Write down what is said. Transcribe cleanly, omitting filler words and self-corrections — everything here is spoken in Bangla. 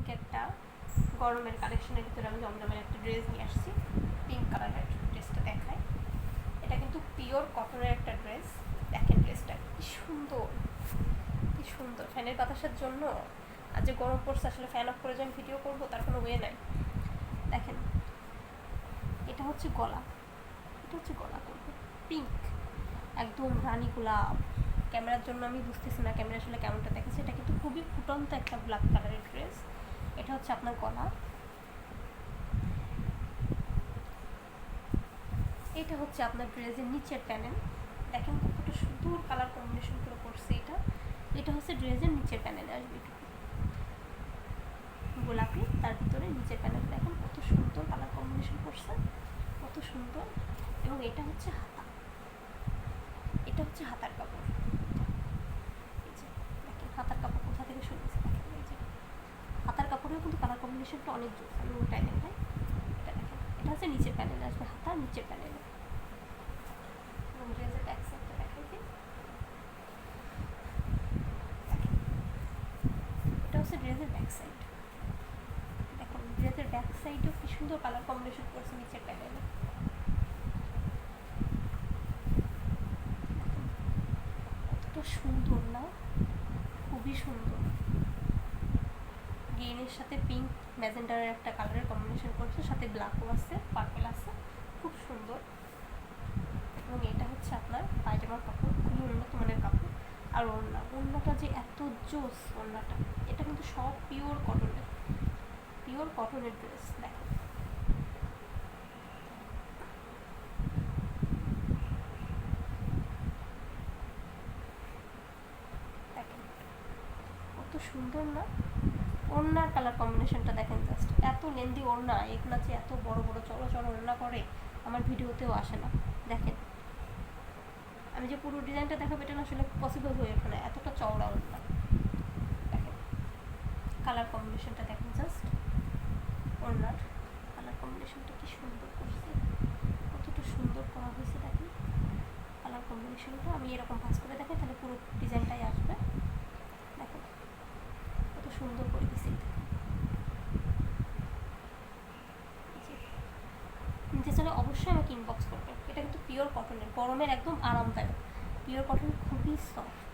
পিঙ্ক একটা গরমের কালেকশনের ভিতরে আমি জমজমের একটা ড্রেস নিয়ে আসছি। পিঙ্ক কালারের ড্রেসটা দেখায়। এটা কিন্তু পিওর কটনের একটা ড্রেস। দেখেন ড্রেসটা কি সুন্দর, কি সুন্দর। ফ্যানের বাতাসের জন্য আর যে গরম পড়ছে, আসলে ফ্যান অফ করে যে আমি ভিডিও করবো তার কোনো ওয়ে নাই। দেখেন এটা হচ্ছে গলা, এটা হচ্ছে গলা করবো পিঙ্ক, একদম রানী গোলাপ। ক্যামেরার জন্য আমি বুঝতেছি না ক্যামেরা আসলে কেমনটা দেখেছে। এটা কিন্তু খুবই ফুটন্ত একটা ব্ল্যাক কালারের ড্রেস। এটা হচ্ছে আপনার গলা। এটা হচ্ছে আপনার ড্রেসের নিচের প্যানেল। দেখেন কতটা সুন্দর কালার কম্বিনেশন করে করছে এটা। এটা হচ্ছে ড্রেসের নিচের প্যানেলে আসবে গোলাপি, তার ভিতরে নিচের প্যানেল দেখেন কত সুন্দর কালার কম্বিনেশন করছে, কত সুন্দর। এবং এটা হচ্ছে হাতা, এটা হচ্ছে হাতার কাপড়। এই যে দেখেন হাতার কাপড় কোথা থেকে শুনেছে, দেখেন এই যে হাতার কাপড়েও কিন্তু কালার কম্বিনেশনটা অনেক জোর। আমি উল্টাই দেখাই, এটা দেখেন এটা হচ্ছে নিচের প্যানেলে আসবে, হাতা নিচের প্যানেলে। এবং ড্রেসের ব্যাক সাইডটা দেখাই দিই, এটা হচ্ছে ড্রেসের ব্যাক সাইড। দেখুন ড্রেসের ব্যাক সাইডেও কি সুন্দর কালার কম্বিনেশন করছে নিচের প্যানেলে। কতটা সুন্দর না, খুবই সুন্দর। গ্রিনের সাথে পিঙ্ক ম্যাজেন্ডারের একটা কালারের কম্বিনেশন করছে, সাথে ব্ল্যাকও আছে, পার্পল আছে, খুব সুন্দর। এবং এটা হচ্ছে আপনার পায়জামার কাপড়, খুবই উন্নত মানের কাপড়। আর ওড়নাটা যে এত জোস ওড়নাটা, এটা কিন্তু সব পিওর কটনের, পিওর কটনের ড্রেস। দেখেন দেখেন কত সুন্দর না। ওড়নার কালার কম্বিনেশনটা দেখেন জাস্ট, এত লেন্দি ওড়না, এগুলো যে এত বড় বড় চড়ো চড়ো ওড়না করে আমার ভিডিওতেও আসে না। দেখেন আমি যে পুরো ডিজাইনটা দেখাবো এটা আসলে পসিবল হয়ে ওঠে না, এতটা চওড়া ওড়না। দেখেন কালার কম্বিনেশনটা দেখেন জাস্ট, ওড়নার কালার কম্বিনেশনটা কি সুন্দর করছে, কতটা সুন্দর করা হয়েছে। দেখেন কালার কম্বিনেশনটা আমি এরকম ভাঁজ করে দেখাই তাহলে পুরো ডিজাইনটাই আসবে। দেখেন কত সুন্দর করে দিছি। নিতে চাইলে অবশ্যই আমাকে ইনবক্স করবেন। এটা কিন্তু পিওর কটনের, গরমের একদম আরামদায়ক, পিওর কটন, খুবই সফট।